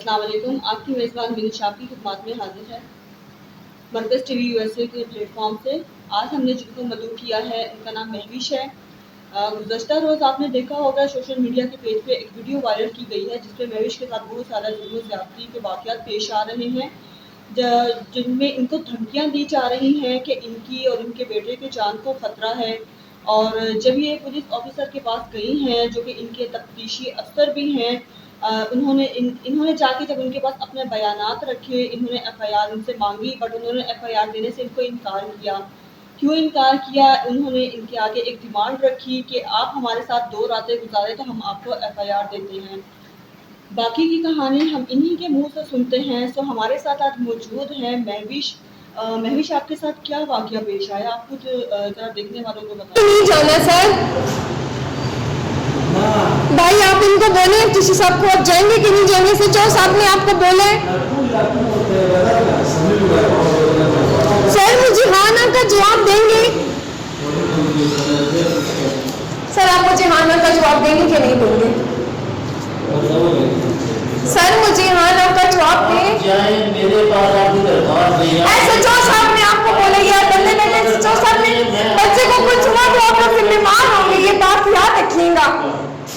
अस्सलाम वालेकुम। आपकी मेज़बान बिनिशा की खिदमत में हाजिर है मरकज़ टीवी यूएसए के प्लेटफॉर्म से। आज हमने जिनको मदऊ किया है उनका नाम महविश है। गुज़श्ता रोज़ आपने देखा होगा सोशल मीडिया के पेज पे एक वीडियो वायरल की गई है जिसमें महविश के साथ बहुत सारा जुल्म ज़्यादती के वाक़यात पेश आ रहे हैं, जिनमें इनको धमकियाँ दी जा रही हैं कि इनकी और इनके बेटे की जान को ख़तरा है। और जब ये पुलिस ऑफिसर के पास गई हैं जो कि इनके तफ्तीशी अफसर भी हैं, इन्होंने जाके जब उनके पास अपने बयानात रखे, इन्होंने एफआईआर उनसे मांगी, बट उन्होंने एफआईआर देने से इनको इनकार किया। क्यों इनकार किया? उन्होंने इनके आगे एक डिमांड रखी कि आप हमारे साथ 2 रातें गुजारें तो हम आपको एफआईआर देते हैं। बाकी की कहानी हम इन्हीं के मुँह से सुनते हैं। सो हमारे साथ आज मौजूद हैं महविश। महविश, आपके साथ क्या वाक़या पेश आया? आप कुछ ज़रा देखने वालों को बताएँ। नहीं जाना सर, भाई आप इनको बोले किसी साहब को आप जाएंगे कि नहीं जाएंगे? सचिव साहब ने आपको बोले सर मुझे हाँ ना का जवाब देंगे? सर आप मुझे हाँ ना का जवाब देंगे कि नहीं देंगे? सर मुझे हाँ ना का जवाब दें। मेरे पास आपकी दरख्वास्त नहीं है। सचिव साहब ने आपको बोला यार बल्ले बल्ले, सचिव साहब ने बच्चे को कुछ हुआ तो आप लोग जिम्मेदार होंगे, ये बात याद रखिएगा।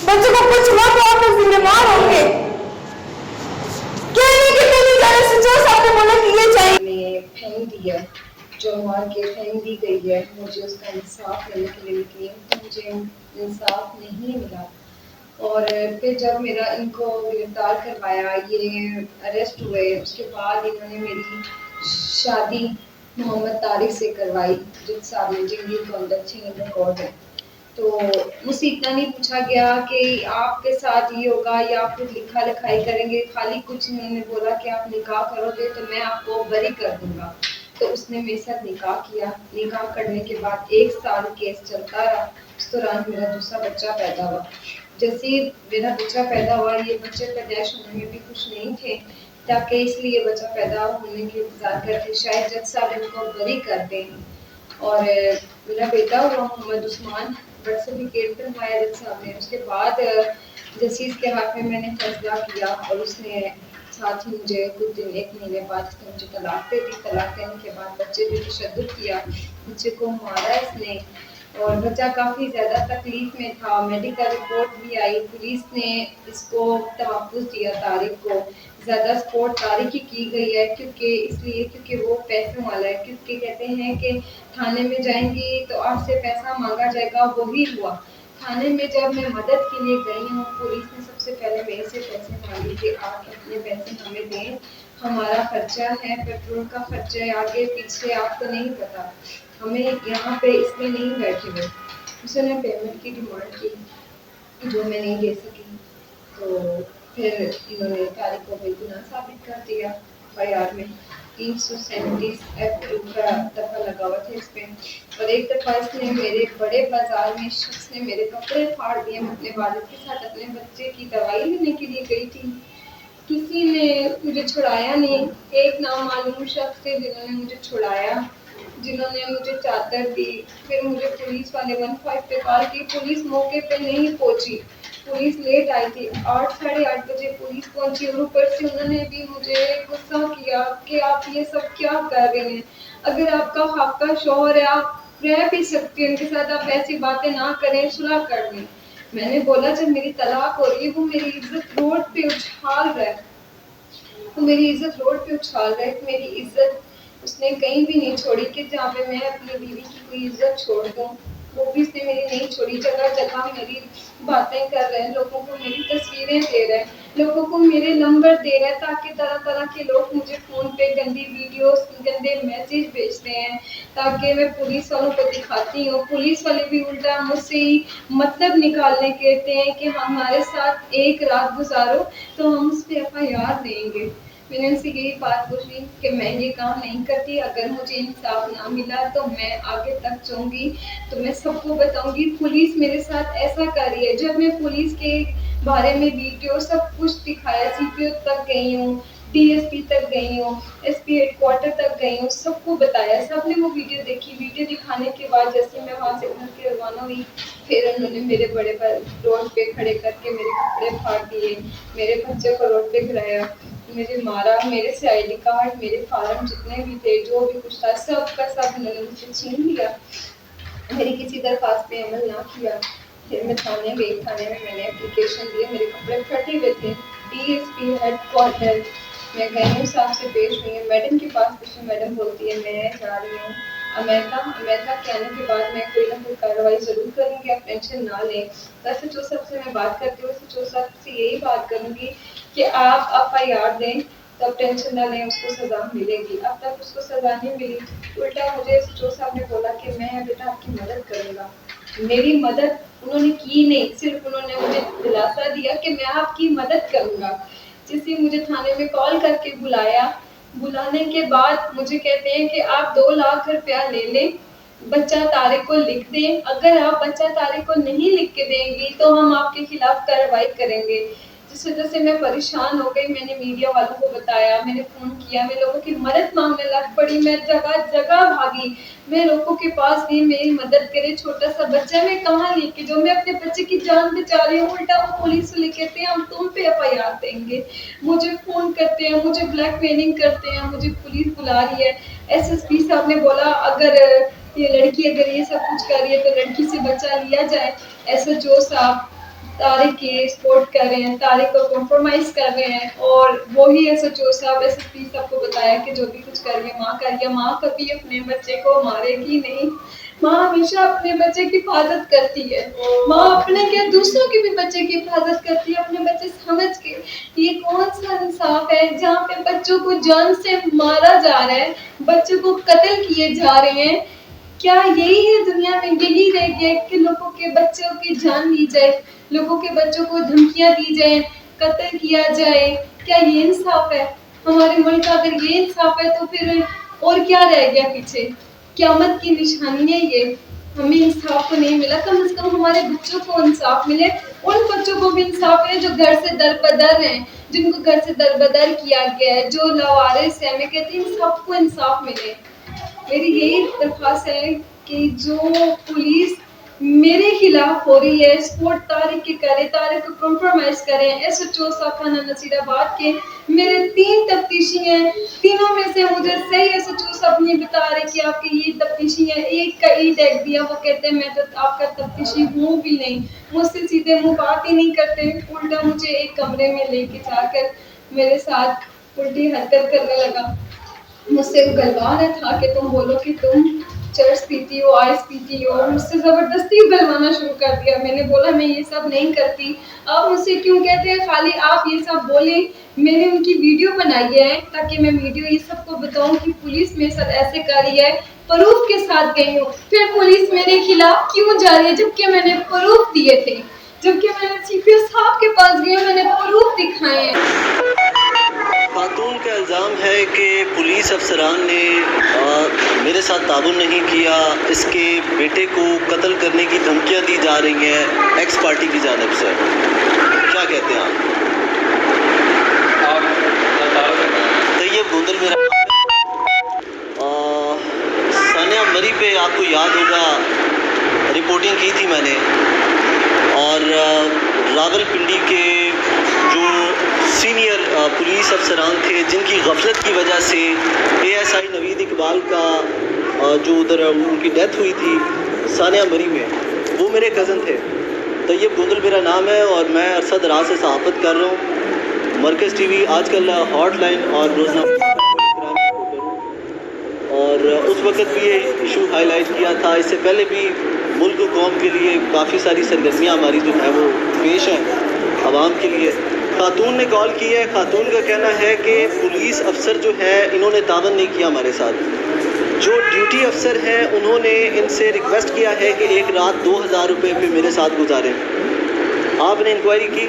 बच्चे को कुछ हुआ तो आप लोग जिम्मेदार होंगे। कहने के पहले जाने सचिव साहब ने बोला कि ये चाहिए फेंक दी है, जो मार के फेंक दी गई है, मुझे उसका इंसाफ मिलने के लिए निकली हूँ, तो मुझे इंसाफ नहीं मिला। और फिर जब मेरा इनको गिरफ्तार करवाया, ये अरेस्ट हुए, उसके बाद इन्होंने मेरी शादी मोहम्मद तारिक से करवाई, जिस साहब ने जिंदगी को अंदर छीन रिकॉर्ड है। तो मुझसे इतना नहीं पूछा गया कि आपके साथ ये होगा या आप कुछ लिखा लिखाई करेंगे, खाली कुछ उन्होंने बोला कि आप निकाह करोगे तो मैं आपको बरी कर दूंगा। तो उसने मेरे साथ निकाह किया। निकाह करने के बाद 1 साल केस चलता रहा। उस दौरान मेरा दूसरा बच्चा पैदा हुआ। जैसे ही मेरा बच्चा पैदा हुआ, ये बच्चे पैदाइश होने में भी खुश नहीं थे, ताकि इसलिए बच्चा पैदा होने के इंतजार करके शायद जज साहब इनको बरी कर दें। और मेरा बेटा हुआ मोहम्मद उस्मान, बर्थ सर्टिफिकेट बनवाया जज साहब ने। उसके बाद जसीस के हाथ में मैंने फैसला किया और उसने साथ ही मुझे कुछ दिन 1 महीने बाद इसने मुझे तलाक दे दी। तलाक देने के बाद बच्चे पे तशद्दुद किया, बच्चे को मारा इसने, और बच्चा काफ़ी ज़्यादा तकलीफ में था। मेडिकल रिपोर्ट भी आई, पुलिस ने इसको तहफ़्फ़ुज़ दिया तारिक को। ज़्यादा सपोर्ट तारिक की गई है क्योंकि वो पैसों वाला है, क्योंकि कहते हैं कि थाने में जाएंगी तो आपसे पैसा मांगा जाएगा। वही हुआ। थाने में जब मैं मदद के लिए गई हूँ, पुलिस ने सबसे पहले मेरे से पैसे मांगे कि आप अपने पैसे हमें दें, हमारा खर्चा है, पेट्रोल का खर्चा है, आगे पीछे आपको नहीं पता, हमें यहाँ पे इसमें नहीं बैठे हुए। उसने पेमेंट की डिमांड की जो मैं नहीं दे सकी। तो फिर इन्होंने तारिक को बेगुनाह साबित कर दिया। एफआईआर में 337 F2 का दफ़ा लगा हुआ था इस पे। और एक दफ़ा इसने मेरे बड़े बाजार में शख्स ने मेरे कपड़े फाड़ दिए। मैं अपने वालिद के साथ अपने बच्चे की दवाई लेने के लिए गई थी, किसी ने मुझे छुड़ाया नहीं। एक नामालूम शख्स थे जिन्होंने मुझे छुड़ाया, जिन्होंने मुझे चादर दी। फिर मुझे पुलिस वाले 15 पे कॉल की, पुलिस मौके पे नहीं पहुंची, पुलिस लेट आई थी। 8 साढ़े 8 बजे पुलिस पहुंची और ऊपर से उन्होंने भी मुझे गुस्सा किया कि आप ये सब क्या कर रहे हैं, अगर आपका हक का शौहर है आप रह भी सकती हैं उनके साथ, आप ऐसी बातें ना करें, सुलह कर लें। मैंने बोला जब मेरी तलाक हो रही है, वो मेरी इज्जत रोड पे उछाल रहा है, वो मेरी इज्जत रोड पे उछाल रहा है, मेरी इज्जत उसने कहीं भी नहीं छोड़ी कि जहाँ पे मैं अपनी बीवी की कोई इज्जत छोड़ दूँ, वो भी उसने मेरी नहीं छोड़ी। जगह जगह मेरी बातें कर रहे हैं, लोगों को मेरी तस्वीरें दे रहे हैं, लोगों को मेरे नंबर दे रहे हैं, ताकि तरह तरह के लोग मुझे फ़ोन पे गंदी वीडियोस, गंदे मैसेज भेजते हैं ताकि मैं पुलिस वालों को दिखाती हूँ। पुलिस वाले भी उल्टा मुझसे ही मतलब निकालने कहते हैं कि हमारे साथ एक रात गुजारो तो हम उस पर एफआईआर देंगे। मैंने उनसे यही बात पूछी कि मैं ये काम नहीं करती, अगर मुझे इंसाफ ना मिला तो मैं आगे तक जाऊंगी, तो मैं सबको बताऊंगी पुलिस मेरे साथ ऐसा कर रही है। जब मैं पुलिस के बारे में वीडियो सब कुछ दिखाया, सीपीओ तक गई हूँ, डीएसपी तक गई हूँ, एसपी हेडक्वार्टर तक गई हूँ, सबको बताया, सबने वो वीडियो देखी। वीडियो दिखाने के बाद जैसे मैं वहाँ से घर के रवाना हुई, फिर उन्होंने मेरे बड़े पर रोड पे खड़े करके मेरे कपड़े फाड़ दिए, मेरे बच्चे को रोड पे गिराया। मुझे मारा, मेरे से आईडी कार्ड, मेरे फार्म जितने भी थे, जो भी कुछ था, सब का सब उन्होंने मुझसे छीन लिया। मेरी किसी दरख्वास्त पे अमल ना किया। फिर मैं थाने गई, थाने में मैंने एप्लीकेशन दी, मेरे कपड़े फटे हुए थे। डीएसपी हेडक्वार्टर मैं गई हूँ, साहब से पेश हुई हूँ, मैडम के पास पूछी, मैडम बोलती है मैं जा रही हूँ अमेरिका के आने के बाद मैं कोई ना कोई कार्रवाई ज़रूर करूँगी, आप टेंशन ना लें। वैसे जो सबसे मैं बात करती हूँ, वैसे जो सबसे यही बात करूँगी कि आप FIR दें, तब टेंशन ना लें, उसको सज़ा मिलेगी। अब तक उसको सज़ा नहीं मिली, उल्टा मुझे जो साहब ने बोला कि मैं बेटा आपकी मदद करूँगा। मेरी मदद उन्होंने की नहीं, सिर्फ उन्होंने मुझे दिलासा दिया कि मैं आपकी मदद करूँगा। जिससे मुझे थाने में कॉल करके बुलाया, बुलाने के बाद मुझे कहते हैं कि आप 2 लाख रुपया ले लें, बच्चा तारिक को लिख दें, अगर आप बच्चा तारिक को नहीं लिख के देंगी तो हम आपके खिलाफ कार्रवाई करेंगे। जिस वजह से मैं परेशान हो गई, मैंने मीडिया वालों को बताया, मैंने फ़ोन किया, मैं लोगों की मदद मांगने लग पड़ी, मैं जगह जगह भागी, मैं लोगों के पास गई मेरी मदद करे। छोटा सा बच्चा मैं कहाँ लेके जाऊँ, मैं अपने बच्चे की जान बचा रही हूँ, उल्टा वो पुलिस वाले कहते हैं हम तुम पे FIR देंगे, मुझे फ़ोन करते हैं, मुझे ब्लैकमेलिंग करते हैं, मुझे पुलिस बुला रही है। SSP साहब ने बोला अगर ये लड़की अगर ये सब कुछ कर रही है तो लड़की से बच्चा लिया जाए। SHO साहब तारिक की सपोर्ट कर रहे हैं, तारिक को कॉम्प्रोमाइज़ कर रहे हैं, और वही SHO साहब SSP साहब को बताया कि जो भी कुछ कर रही है माँ कर रही है, माँ कभी अपने बच्चे को मारेगी नहीं, माँ हमेशा अपने बच्चे की हिफाजत करती है, माँ अपने क्या दूसरों की भी बच्चे की हिफाजत करती है, अपने बच्चे समझ के। ये कौन सा इंसाफ है जहाँ पे बच्चों को जान से मारा जा रहा है, बच्चों को कत्ल किए जा रहे हैं। क्या यही है दुनिया में, यही रह गया कि लोगों के बच्चों की जान ली जाए, लोगों के बच्चों को धमकियां दी जाए, कत्ल किया जाए? क्या ये इंसाफ है हमारे मुल्क का? अगर ये इंसाफ है तो फिर और क्या रह गया पीछे? क़यामत की निशानी है ये। हमें इंसाफ तो नहीं मिला, कम से कम हमारे बच्चों को इंसाफ मिले। उन बच्चों को भी इंसाफ है जो घर से दरबदर हैं, जिनको घर से दरबदर किया गया है, जो लावारिस है। मैं कहती हूँ सबको इंसाफ मिले। मेरी यही दरख्वास्त है कि जो पुलिस मेरे खिलाफ हो रही है, सपोर्ट तारिक की करे, तारिक को कॉम्प्रोमाइज़ करें। SHO साहब थाना नसीराबाद के मेरे 3 तफ्तीशी हैं, तीनों में से मुझे सही SHO साहब नहीं बता रहे कि आपके ये तफ्तीशी हैं। एक का ई-टैग दिया, वो कहते हैं मैं तो आपका तफ्तीशी हूँ भी नहीं, मुझसे सीधे मुँह बात ही नहीं करते, उल्टा मुझे एक कमरे में लेके जाकर मेरे साथ उल्टी हरकत करने लगा। मुझसे उगलवा रहा था कि तुम बोलो कि तुम चर्च पीती हो, आइस पीती हो, मुझसे ज़बरदस्ती उगलवाना शुरू कर दिया। मैंने बोला मैं ये सब नहीं करती। आप मुझसे क्यों कहते हैं खाली आप ये सब बोलें? मैंने उनकी वीडियो बनाई है ताकि मैं वीडियो ये सबको बताऊं कि पुलिस मेरे साथ ऐसे कर रही है, प्रूफ के साथ गई हूँ। फिर पुलिस मेरे खिलाफ क्यों जा रही है जबकि मैंने प्रूफ दिए थे, जबकि मैंने CPO साहब के पास गई, मैंने प्रूफ दिखाए हैं। खातून का इल्ज़ाम है कि पुलिस अफसरान ने मेरे साथ ताउन नहीं किया, इसके बेटे को कत्ल करने की धमकियां दी जा रही हैं एक्स पार्टी की जानिब से। क्या कहते हैं आप? तैयब गोंदल मेरा सानिया मरी पे आपको याद होगा रिपोर्टिंग की थी मैंने, और रावलपिंडी के जो सीनियर पुलिस अफसरान थे जिनकी गफलत की वजह से ASI नवीद इकबाल का जो उधर उनकी डेथ हुई थी सानिया मरी में, वो मेरे कज़न थे। तैयब गोंदल मेरा नाम है और मैं अरसद राज से सहाफ़त कर रहा हूँ। मरकज़ TV आजकल हॉटलाइन और रोज़नामा और उस वक़्त भी ये इशू हाईलाइट किया था। इससे पहले भी मुल्क कौम के लिए काफ़ी सारी सरगर्मियाँ हमारी जो है वो पेश हैं आवाम के लिए। खातून ने कॉल की है, खातून का कहना है कि पुलिस अफसर जो है इन्होंने तावन नहीं किया हमारे साथ। जो ड्यूटी अफसर हैं उन्होंने इनसे रिक्वेस्ट किया है कि एक रात 2000 रुपये पे मेरे साथ गुजारें। आपने इंक्वायरी की?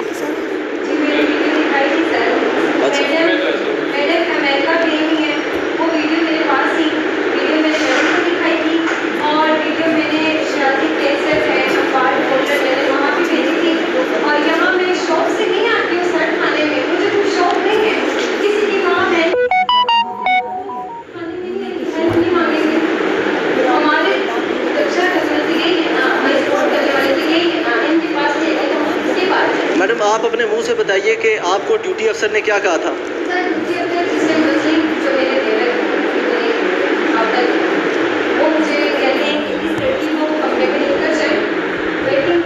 मैडम आप अपने से बताइए कि आपको ड्यूटी अफसर ने क्या कहा था? सर ड्यूटी अफसर जिसने मुझे जो मेरे देवर वो मुझे कहते हैं कि इस लड़की को कमरे में लेकर जाए। वेटिंग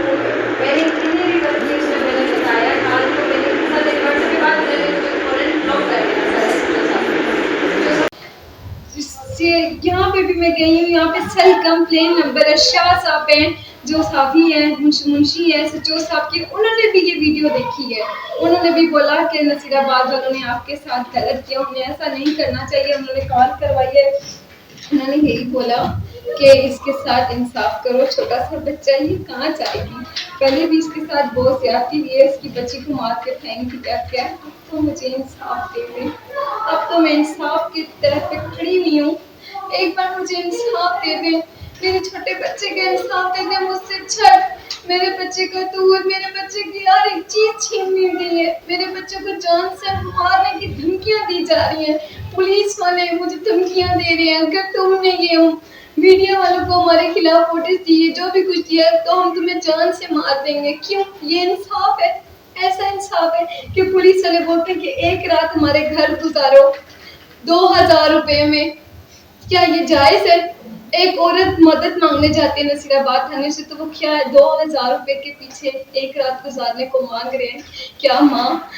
मैंने इतने भी गलती उसमें मैंने बताया हाल तो मैंने सर एक वर्ष के बाद मैंने मुझे फौरन ब्लॉक कर दिया सर। यहाँ पे भी मैं गई हूँ, यहाँ पे सेल कंप्लेन नंबर है, शाह साहब हैं जो साफी हैं, मुंशी हैं सचो साहब की, उन्होंने भी ये वीडियो देखी है। उन्होंने भी बोला कि नसीराबाद वालों ने आपके साथ गलत किया, उन्हें ऐसा नहीं करना चाहिए। उन्होंने कॉल करवाई है, उन्होंने यही बोला कि इसके साथ इंसाफ करो, छोटा सा बच्चा ही कहाँ जाएगी। पहले भी इसके साथ बहुत ज्यादती हुई है, इसकी बच्ची को मार के फेंक दिया गया। अब तो मुझे इंसाफ दे दें, अब तो मैं इंसाफ की तरफ पे खड़ी हुई हूँ। एक बार मुझे इंसाफ दे दें, मेरे छोटे बच्चे का इंसाफ दे दें। मुझसे छठ मेरे बच्चे का दूध, मेरे बच्चे की हर एक चीज छीन ली गई है। मेरे बच्चों को जान से मारने की धमकियां दी जा रही हैं। पुलिस वाले मुझे धमकियां दे रहे हैं, अगर तुमने ये मीडिया वालों को हमारे खिलाफ नोटिस दिए, जो भी कुछ दिया, तो हम तुम्हें जान से मार देंगे। क्यों? ये इंसाफ है? ऐसा इंसाफ है कि पुलिस वाले बोलते हैं कि एक रात हमारे घर गुजारो 2000 रुपए में। क्या ये जायज है? एक औरत मदद मांगने जाती है नसीराबाद थाने से, तो वो क्या है 2000 रुपए के पीछे एक रात गुजारने को मांग रहे हैं। क्या माँ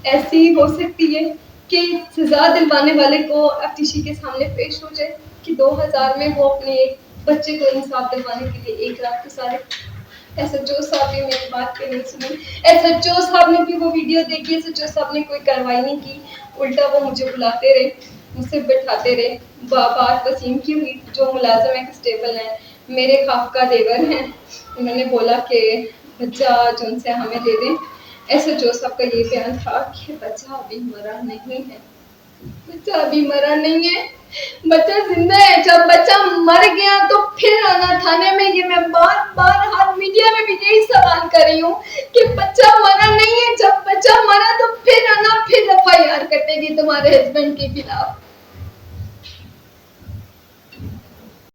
ऐसी हो सकती है कि सजा दिलवाने वाले को एफटीसी के सामने पेश हो जाए कि 2000 में वो अपने एक बच्चे को इंसाफ दिलवाने के लिए एक रात गुजारे? एसएचओ साहब ने मेरी बात पे नहीं सुनी। एसएचओ साहब ने भी वो वीडियो देखी, एसएचओ साहब ने कोई कार्रवाई नहीं की, उल्टा वो मुझे बुलाते रहे, मुझसे बैठाते रहे। बात वसीम की हुई जो मुलाजम है, स्टेबल है, मेरे खाफका देवर हैं, उन्होंने बोला कि बच्चा जो उनसे हमें दे दें। एसएचओ साहब का ये बयान था कि बच्चा अभी मरा नहीं है, बच्चा अभी मरा नहीं है, बच्चा जिंदा है। जब बच्चा मर गया तो फिर आना थाने में। ये मैं बार बार हर मीडिया में भी यही सवाल कर रही हूँ कि बच्चा मरा नहीं है, जब बच्चा मरा तो फिर आना, फिर एफआईआर कटेगी तुम्हारे हस्बैंड के खिलाफ।